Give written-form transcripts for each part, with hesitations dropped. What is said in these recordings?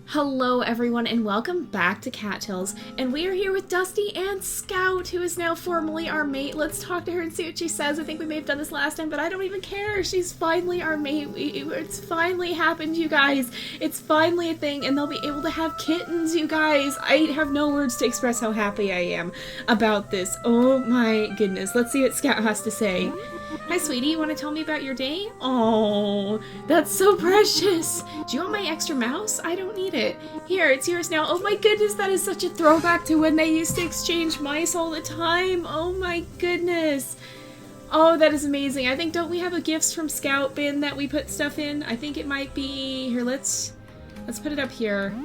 Hello everyone and welcome back to Cattails, and we are here with Dusty and Scout, who is now formally our mate. Let's talk to her and see what she says. I think we may have done this last time, but I don't even care. She's finally our mate. It's finally happened, you guys. It's finally a thing, and they'll be able to have kittens, you guys. I have no words to express how happy I am about this. Oh my goodness. Let's see what Scout has to say. Hi, sweetie. You want to tell me about your day? Oh, that's so precious. Do you want my extra mouse? I don't need it. Here, it's yours now. Oh my goodness, that is such a throwback to when they used to exchange mice all the time. Oh my goodness. Oh, that is amazing. I think, don't we have a gifts from Scout bin that we put stuff in? I think it might be... Here, let's put it up here.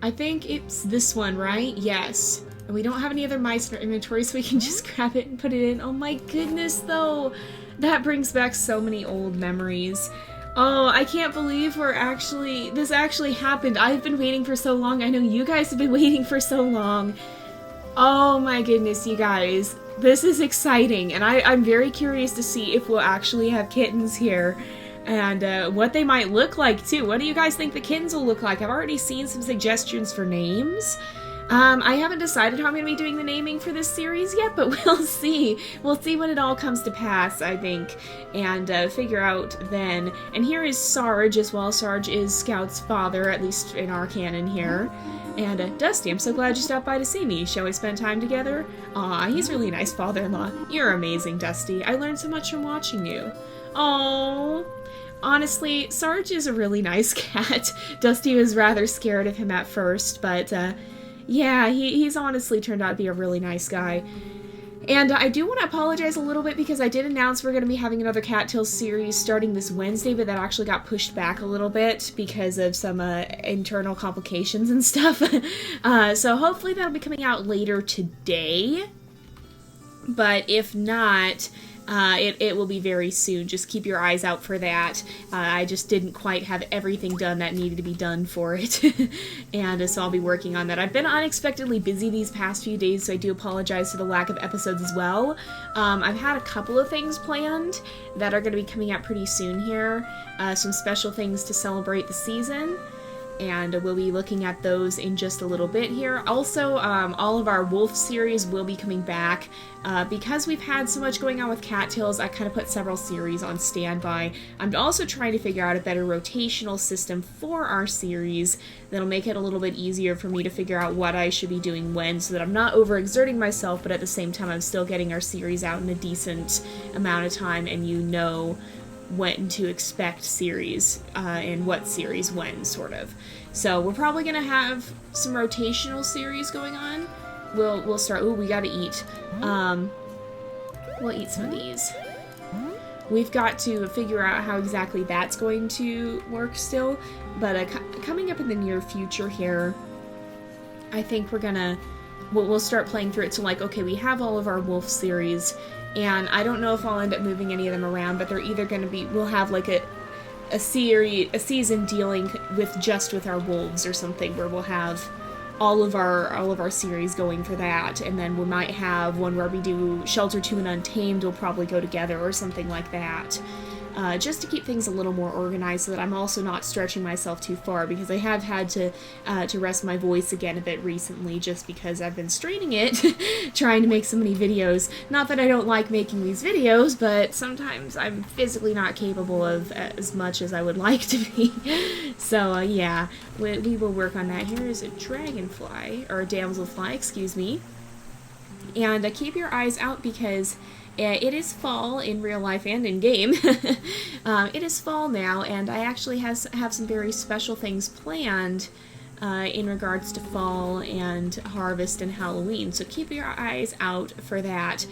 I think it's this one, right? Yes. And we don't have any other mice in our inventory, so we can just grab it and put it in. Oh my goodness, though. That brings back so many old memories. Oh, I can't believe this actually happened. I've been waiting for so long. I know you guys have been waiting for so long. Oh my goodness, you guys. This is exciting, and I'm very curious to see if we'll actually have kittens here. And what they might look like, too. What do you guys think the kittens will look like? I've already seen some suggestions for names. I haven't decided how I'm going to be doing the naming for this series yet, but we'll see. We'll see when it all comes to pass, I think, and figure out then. And here is Sarge as well. Sarge is Scout's father, at least in our canon here. And Dusty, I'm so glad you stopped by to see me. Shall we spend time together? Aw, he's a really nice father-in-law. You're amazing, Dusty. I learned so much from watching you. Aww. Honestly, Sarge is a really nice cat. Dusty was rather scared of him at first, but, yeah, he's honestly turned out to be a really nice guy. And I do want to apologize a little bit because I did announce we're going to be having another Cattails series starting this Wednesday, but that actually got pushed back a little bit because of some internal complications and stuff. So hopefully that'll be coming out later today. But if not... it will be very soon. Just keep your eyes out for that. I just didn't quite have everything done that needed to be done for it. And so I'll be working on that. I've been unexpectedly busy these past few days, so I do apologize for the lack of episodes as well. I've had a couple of things planned that are going to be coming out pretty soon here. Some special things to celebrate the season. And we'll be looking at those in just a little bit here. Also, all of our Wolf series will be coming back. Because we've had so much going on with Cattails, I kind of put several series on standby. I'm also trying to figure out a better rotational system for our series that'll make it a little bit easier for me to figure out what I should be doing when, so that I'm not overexerting myself, but at the same time I'm still getting our series out in a decent amount of time, and you know when to expect series, and what series when, sort of. So we're probably gonna have some rotational series going on. We'll start. Ooh, we gotta eat. We'll eat some of these. We've got to figure out how exactly that's going to work still, but coming up in the near future here, I think we'll start playing through it. So like, okay, we have all of our Wolf series. And I don't know if I'll end up moving any of them around, but they're either going to be, we'll have like a season dealing with our wolves or something, where we'll have all of our series going for that, and then we might have one where we do Shelter 2 and Untamed will probably go together or something like that. Just to keep things a little more organized, so that I'm also not stretching myself too far, because I have had to rest my voice again a bit recently, just because I've been straining it, trying to make so many videos. Not that I don't like making these videos, but sometimes I'm physically not capable of as much as I would like to be. So, yeah, we will work on that. Here is a dragonfly, or a damselfly, excuse me. And keep your eyes out, because... it is fall in real life and in game. It is fall now, and I actually have some very special things planned in regards to fall and harvest and Halloween. So keep your eyes out for that,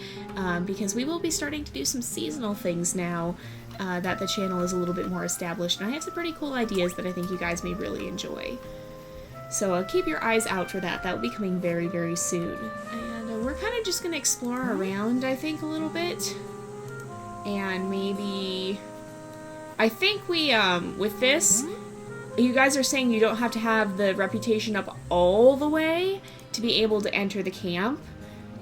because we will be starting to do some seasonal things now that the channel is a little bit more established. And I have some pretty cool ideas that I think you guys may really enjoy. So keep your eyes out for that. That will be coming very, very soon. And we're kind of just going to explore around, I think, a little bit. And maybe... I think we, with this, you guys are saying you don't have to have the reputation up all the way to be able to enter the camp.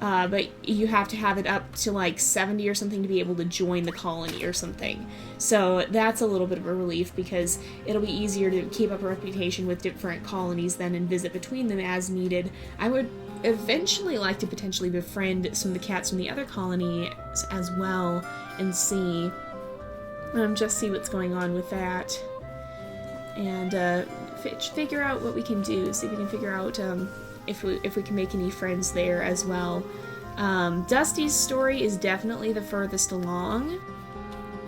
but you have to have it up to like 70 or something to be able to join the colony or something. So that's a little bit of a relief, because it'll be easier to keep up a reputation with different colonies then and visit between them as needed. I would eventually like to potentially befriend some of the cats from the other colony as well and see, just see what's going on with that. And figure out what we can do, see if we can figure out if we can make any friends there as well. Dusty's story is definitely the furthest along.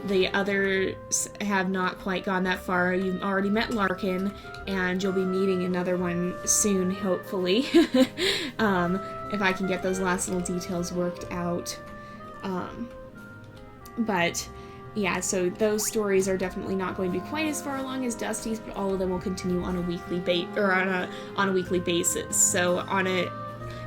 The others have not quite gone that far. You've already met Larkin, and you'll be meeting another one soon, hopefully. If I can get those last little details worked out. But yeah, so those stories are definitely not going to be quite as far along as Dusty's, but all of them will continue on a weekly on a weekly basis. So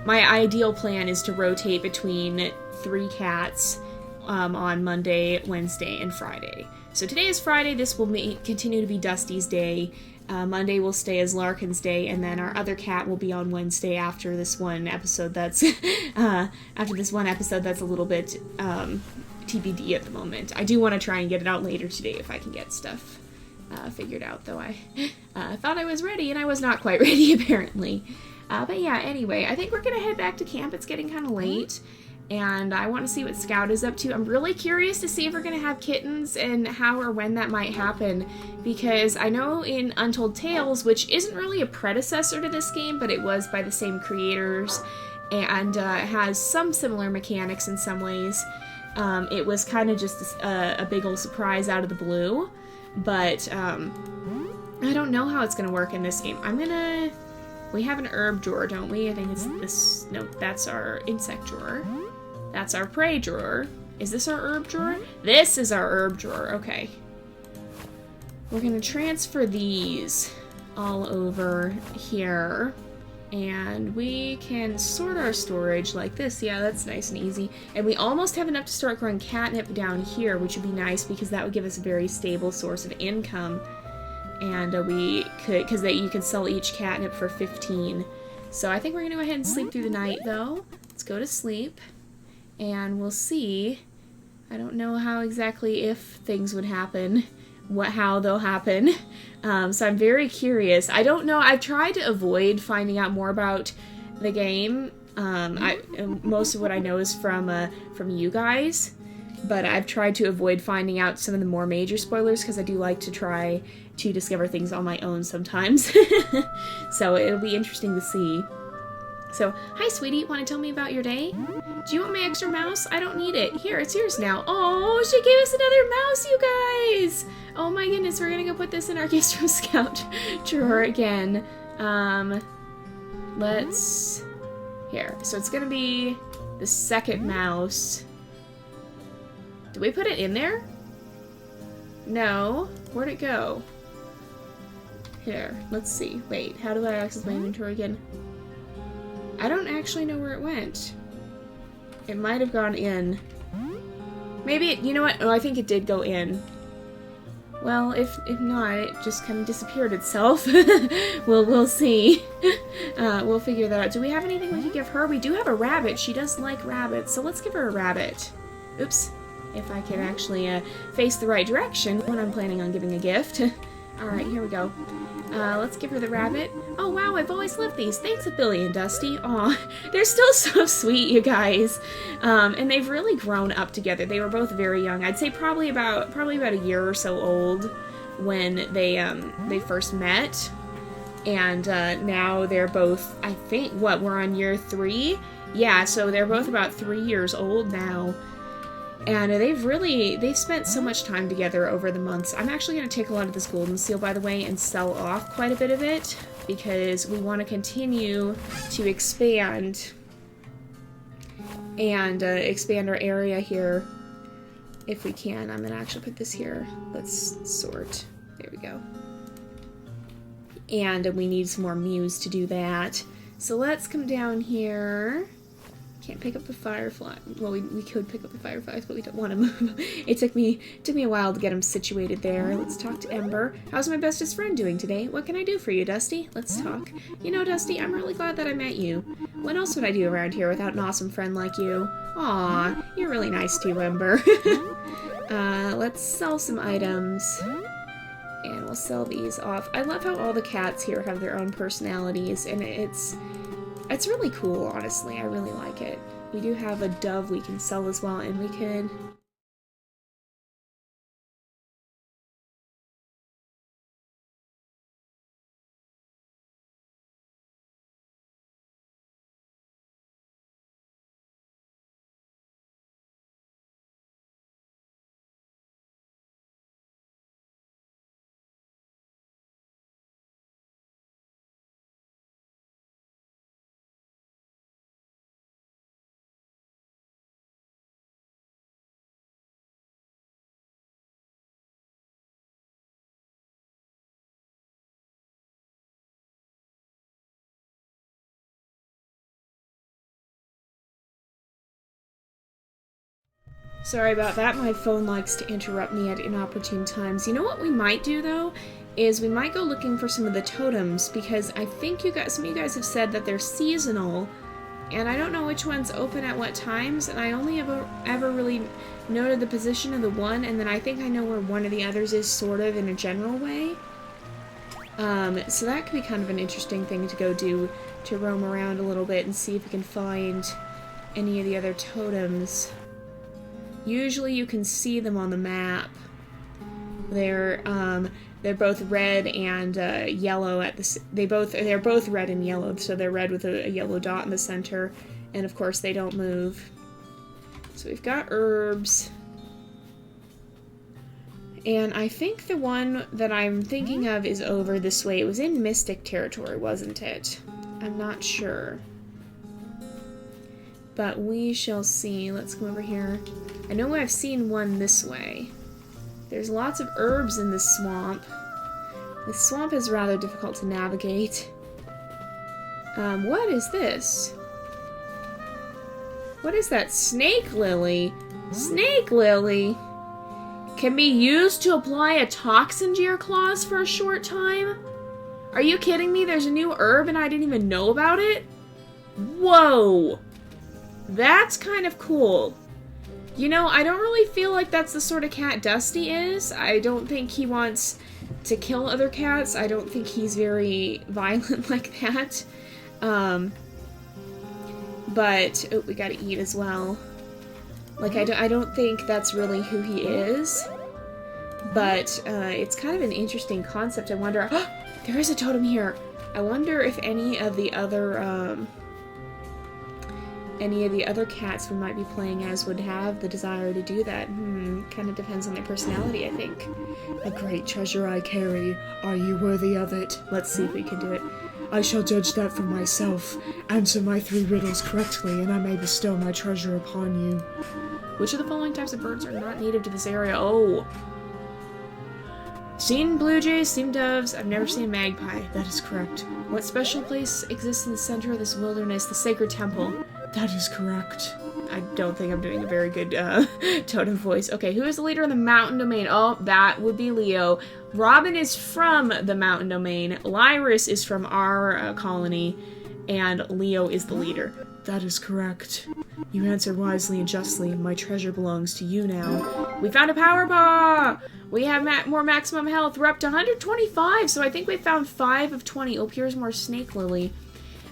my ideal plan is to rotate between 3 cats on Monday, Wednesday, and Friday. So today is Friday. This will continue to be Dusty's day. Monday will stay as Larkin's day, and then our other cat will be on Wednesday after this one episode that's a little bit TBD at the moment. I do want to try and get it out later today if I can get stuff figured out, though I thought I was ready, and I was not quite ready, apparently. But yeah, anyway, I think we're going to head back to camp. It's getting kind of late, and I want to see what Scout is up to. I'm really curious to see if we're going to have kittens and how or when that might happen, because I know in Untold Tales, which isn't really a predecessor to this game, but it was by the same creators, and has some similar mechanics in some ways. It was kind of just a big old surprise out of the blue, but I don't know how it's going to work in this game. We have an herb drawer, don't we? I think it's this. No, that's our insect drawer. That's our prey drawer. Is this our herb drawer? This is our herb drawer. Okay. We're going to transfer these all over here. And we can sort our storage like this. Yeah, that's nice and easy. And we almost have enough to start growing catnip down here, which would be nice because that would give us a very stable source of income. And we could, because you can sell each catnip for 15. So I think we're going to go ahead and sleep through the night, though. Let's go to sleep. And we'll see. I don't know how exactly if things would happen. How they'll happen. So I'm very curious. I don't know. I've tried to avoid finding out more about the game. Most of what I know is from you guys, but I've tried to avoid finding out some of the more major spoilers because I do like to try to discover things on my own sometimes. So it'll be interesting to see. So, hi sweetie, want to tell me about your day? Do you want my extra mouse? I don't need it. Here, it's yours now. Oh, she gave us another mouse, you guys! Oh my goodness, we're gonna go put this in our Gifts from Scout drawer again. Here, so it's gonna be the second mouse. Did we put it in there? No. Where'd it go? Here, let's see. Wait, how do I access my inventory again? I don't actually know where it went. It might have gone in. Maybe it, you know what? Oh, I think it did go in. Well, if not, it just kind of disappeared itself. We'll see. We'll figure that out. Do we have anything we could give her? We do have a rabbit. She does like rabbits, so let's give her a rabbit. Oops. If I can actually face the right direction when I'm planning on giving a gift. Alright, here we go. Let's give her the rabbit. Oh wow, I've always loved these. Thanks a billion, Dusty. Aw, they're still so sweet, you guys. And they've really grown up together. They were both very young. I'd say probably about a year or so old when they first met. And now they're both, I think, we're on year 3? Yeah, so they're both about 3 years old now. And they've spent so much time together over the months. I'm actually going to take a lot of this golden seal, by the way, and sell off quite a bit of it, because we want to continue to expand and expand our area here if we can. I'm going to actually put this here. Let's sort. There we go. And we need some more muse to do that. So let's come down here. Can't pick up the firefly. Well, we could pick up the fireflies, but we don't want to move. It took me a while to get him situated there. Let's talk to Ember. How's my bestest friend doing today? What can I do for you, Dusty? Let's talk. You know, Dusty, I'm really glad that I met you. What else would I do around here without an awesome friend like you? Aw, you're really nice too, Ember. Let's sell some items. And we'll sell these off. I love how all the cats here have their own personalities, and it's really cool, honestly. I really like it. We do have a dove we can sell as well, and we could... Sorry about that, my phone likes to interrupt me at inopportune times. You know what we might do, though? Is we might go looking for some of the totems, because I think some of you guys have said that they're seasonal, and I don't know which ones open at what times, and I only ever really noted the position of the one, and then I think I know where one of the others is, sort of, in a general way. So that could be kind of an interesting thing to go do, to roam around a little bit and see if we can find any of the other totems. Usually you can see them on the map. They're both red and yellow at the they're both red and yellow, so they're red with a yellow dot in the center, and of course they don't move. So we've got herbs. And I think the one that I'm thinking of is over this way. It was in Mystic territory, wasn't it? I'm not sure. But we shall see. Let's come over here. I know I've seen one this way. There's lots of herbs in this swamp. This swamp is rather difficult to navigate. What is this? What is that? Snake lily? Snake lily? Can be used to apply a toxin to your claws for a short time? Are you kidding me? There's a new herb and I didn't even know about it? Whoa! That's kind of cool. You know, I don't really feel like that's the sort of cat Dusty is. I don't think he wants to kill other cats. I don't think he's very violent like that. But, oh, we gotta eat as well. Like, I don't think that's really who he is. But, it's kind of an interesting concept. I wonder, oh, there is a totem here. I wonder if any of the other cats we might be playing as would have the desire to do that. Kind of depends on their personality, I think. A great treasure I carry. Are you worthy of it? Let's see if we can do it. I shall judge that for myself. Answer my 3 riddles correctly, and I may bestow my treasure upon you. Which of the following types of birds are not native to this area? Oh. Seen blue jays, seen doves. I've never seen a magpie. That is correct. What special place exists in the center of this wilderness? The sacred temple. That is correct. I don't think I'm doing a very good totem voice. Okay, who is the leader of the mountain domain? Oh, that would be Leo. Robin is from the mountain domain. Lyris is from our colony. And Leo is the leader. That is correct. You answered wisely and justly. My treasure belongs to you now. We found a power bar! We have more maximum health. We're up to 125, so I think we found 5 of 20. Oh, here's more snake lily.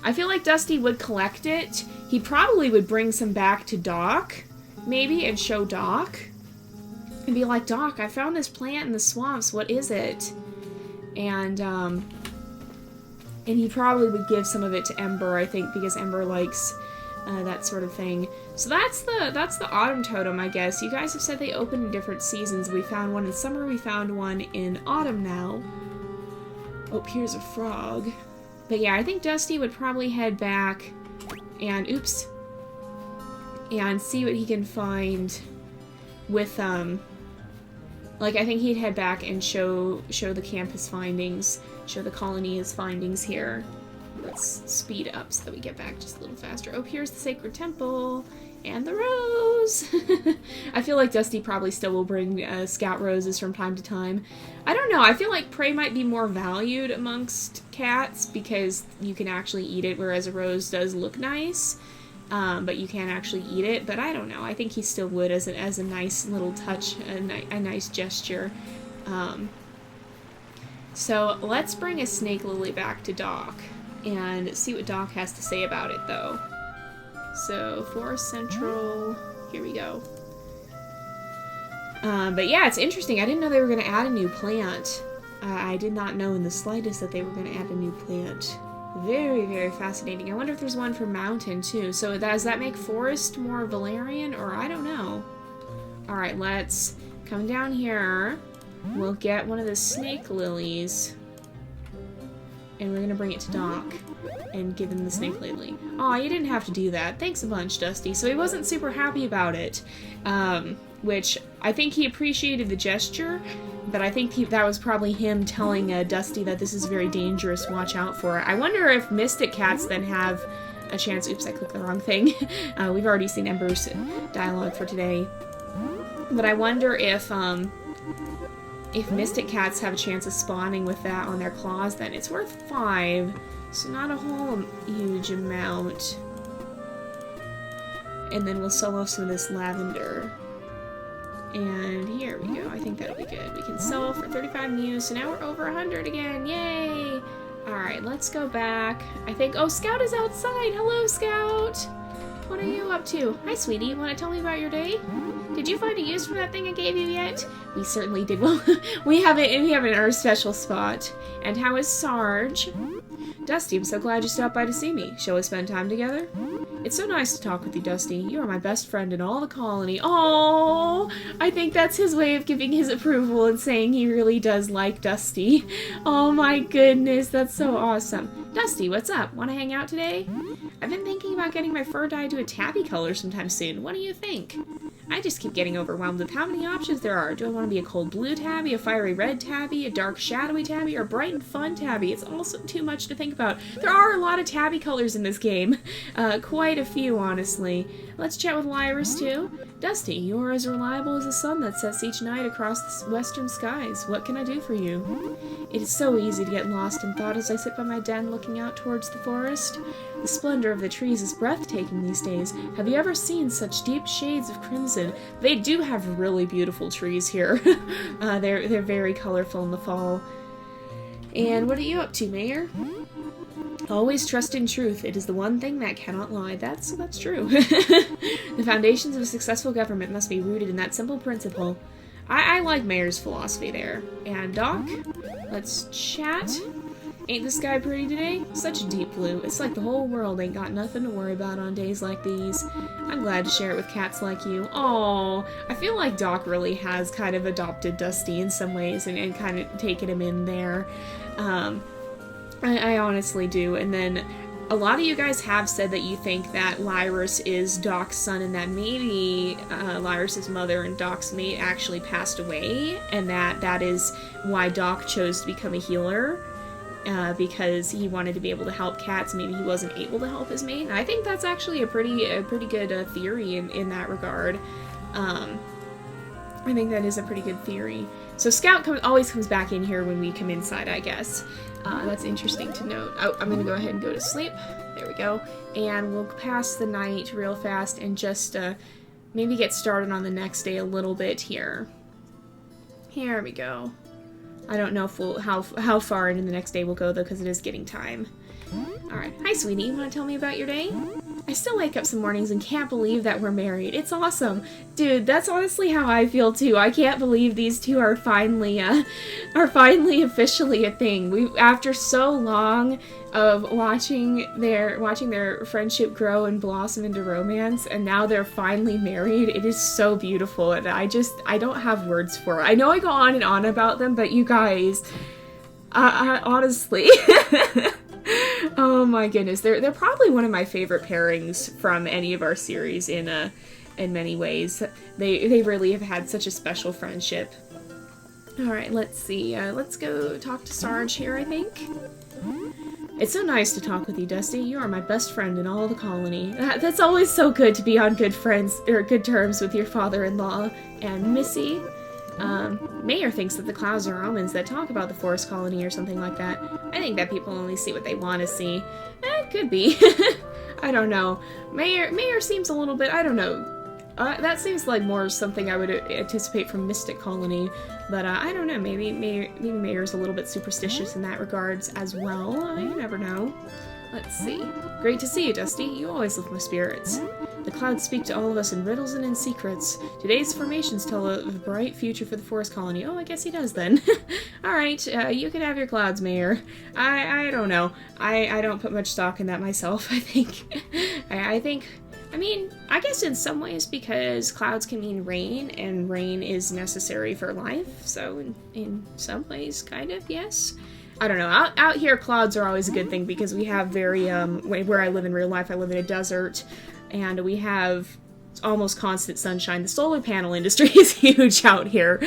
I feel like Dusty would collect it. He probably would bring some back to Doc, maybe, and show Doc. And be like, Doc, I found this plant in the swamps. What is it? And he probably would give some of it to Ember, I think, because Ember likes that sort of thing. So that's the autumn totem, I guess. You guys have said they open in different seasons. We found one in summer. We found one in autumn now. Oh, here's a frog. But yeah, I think Dusty would probably head back and, oops, and see what he can find with, like, I think he'd head back and show the camp his findings, show the colony his findings here. Let's speed up so that we get back just a little faster. Oh, here's the Sacred Temple. And the rose! I feel like Dusty probably still will bring scout roses from time to time. I don't know, I feel like prey might be more valued amongst cats because you can actually eat it, whereas a rose does look nice, but you can't actually eat it. But I don't know, I think he still would as a nice little touch, a nice gesture. So let's bring a snake lily back to Doc and see what Doc has to say about it, though. So, Forest Central, here we go. But yeah, it's interesting. I didn't know they were going to add a new plant. I did not know in the slightest that they were going to add a new plant. Very, very fascinating. I wonder if there's one for mountain, too. So does that make forest more Valerian, or I don't know. Alright, let's come down here. We'll get one of the snake lilies. And we're going to bring it to Doc and give him the snake lily. Aw, you didn't have to do that. Thanks a bunch, Dusty. So he wasn't super happy about it, which I think he appreciated the gesture, but I think that was probably him telling Dusty that this is very dangerous, watch out for it. I wonder if Mystic Cats then have a chance. Oops, I clicked the wrong thing. We've already seen Ember's dialogue for today. But I wonder if Mystic Cats have a chance of spawning with that on their claws, then it's worth 5. So not a whole huge amount. And then we'll sell off some of this lavender. And here we go. I think that'll be good. We can sell for 35 mews, so now we're over 100 again. Yay! Alright, let's go back. I think... Oh, Scout is outside! Hello, Scout! What are you up to? Hi, sweetie. You want to tell me about your day? Did you find a use for that thing I gave you yet? We certainly did. Well, we have it in our special spot. And how is Sarge? Dusty, I'm so glad you stopped by to see me. Shall we spend time together? It's so nice to talk with you, Dusty. You are my best friend in all the colony. Oh, I think that's his way of giving his approval and saying he really does like Dusty. Oh my goodness, that's so awesome. Dusty, what's up? Want to hang out today? I've been thinking about getting my fur dyed to a tabby color sometime soon. What do you think? I just keep getting overwhelmed with how many options there are. Do I want to be a cold blue tabby, a fiery red tabby, a dark shadowy tabby, or a bright and fun tabby? It's also too much to think about. There are a lot of tabby colors in this game. Quite a few, honestly. Let's chat with Lyris, too. Dusty, you are as reliable as the sun that sets each night across the western skies. What can I do for you? It is so easy to get lost in thought as I sit by my den looking out towards the forest. The splendor of the trees is breathtaking these days. Have you ever seen such deep shades of crimson? They do have really beautiful trees here. They're very colorful in the fall. And what are you up to, Mayor? Always trust in truth. It is the one thing that cannot lie. That's true. The foundations of a successful government must be rooted in that simple principle. I like Mayor's philosophy there. And Doc, let's chat. Ain't the sky pretty today? Such a deep blue. It's like the whole world ain't got nothing to worry about on days like these. I'm glad to share it with cats like you. Aww. I feel like Doc really has kind of adopted Dusty in some ways and kind of taken him in there. I honestly do. And then a lot of you guys have said that you think that Lyris is Doc's son and that maybe Lyris's mother and Doc's mate actually passed away, and that is why Doc chose to become a healer. Because he wanted to be able to help cats. Maybe he wasn't able to help his mate. And I think that's actually a pretty good theory in that regard. I think that is a pretty good theory. So Scout always comes back in here when we come inside, I guess. That's interesting to note. Oh, I'm going to go ahead and go to sleep. There we go. And we'll pass the night real fast and just maybe get started on the next day a little bit here. Here we go. I don't know if how far into the next day we'll go, though, because it is getting time. Alright. Hi, sweetie. You want to tell me about your day? I still wake up some mornings and can't believe that we're married. It's awesome. Dude, that's honestly how I feel, too. I can't believe these two are finally officially a thing. After so long of watching their friendship grow and blossom into romance, and now they're finally married. It is so beautiful, and I don't have words for it. I know I go on and on about them, but you guys, honestly, oh my goodness, they're probably one of my favorite pairings from any of our series in many ways. They really have had such a special friendship. All right, let's see. Let's go talk to Sarge here, I think. It's so nice to talk with you, Dusty. You are my best friend in all the colony. That's always so good to be on good terms with your father-in-law. And Missy, Mayor thinks that the clouds are omens that talk about the forest colony or something like that. I think that people only see what they want to see. Could be. I don't know. Mayor seems a little bit, I don't know. That seems like more something I would anticipate from Mystic Colony, but I don't know, maybe Mayor's a little bit superstitious in that regards as well. You never know. Let's see. Great to see you, Dusty. You always lift my spirits. The clouds speak to all of us in riddles and in secrets. Today's formations tell a bright future for the forest colony. Oh, I guess he does then. Alright, you can have your clouds, Mayor. I don't know. I don't put much stock in that myself, I think. I mean, I guess in some ways because clouds can mean rain, and rain is necessary for life, so in some ways, kind of, yes. I don't know, out here clouds are always a good thing because we have very, where I live in real life, I live in a desert, and we have almost constant sunshine. The solar panel industry is huge out here,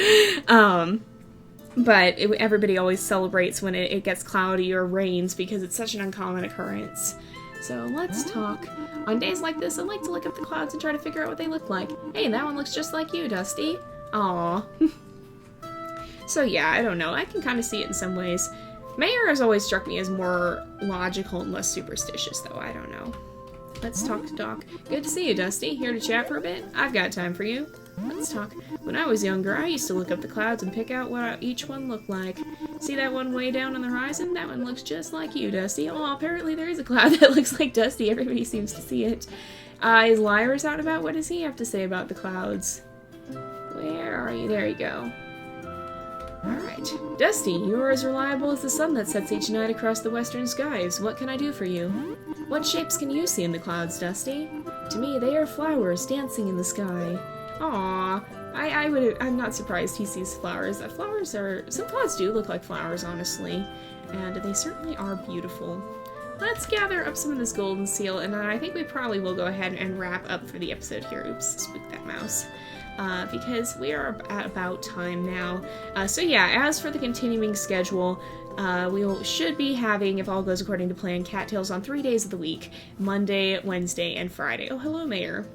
but everybody always celebrates when it gets cloudy or rains because it's such an uncommon occurrence. So let's talk. On days like this, I like to look up the clouds and try to figure out what they look like. Hey, that one looks just like you, Dusty. Aww. So yeah, I don't know. I can kind of see it in some ways. Mayor has always struck me as more logical and less superstitious, though. I don't know. Let's talk to Doc. Good to see you, Dusty. Here to chat for a bit? I've got time for you. Let's talk. When I was younger, I used to look up the clouds and pick out what each one looked like. See that one way down on the horizon? That one looks just like you, Dusty. Oh, apparently there is a cloud that looks like Dusty. Everybody seems to see it. Is Lyra's out about? What does he have to say about the clouds? Where are you? There you go. Alright. Dusty, you are as reliable as the sun that sets each night across the western skies. What can I do for you? What shapes can you see in the clouds, Dusty? To me, they are flowers dancing in the sky. Aww. I'm not surprised he sees flowers. Some clouds do look like flowers, honestly. And they certainly are beautiful. Let's gather up some of this golden seal, and then I think we probably will go ahead and wrap up for the episode here. Oops, spooked that mouse. Because we are at about time now. So yeah, as for the continuing schedule, we should be having, if all goes according to plan, Cattails on 3 days of the week. Monday, Wednesday, and Friday. Oh, hello, Mayor.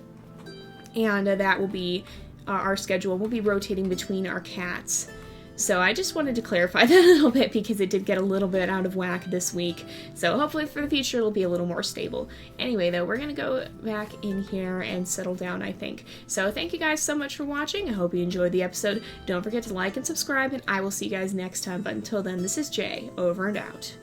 And that will be our schedule. We'll be rotating between our cats. So I just wanted to clarify that a little bit because it did get a little bit out of whack this week. So hopefully for the future it'll be a little more stable. Anyway, though, we're going to go back in here and settle down, I think. So thank you guys so much for watching. I hope you enjoyed the episode. Don't forget to like and subscribe, and I will see you guys next time. But until then, this is Jay, over and out.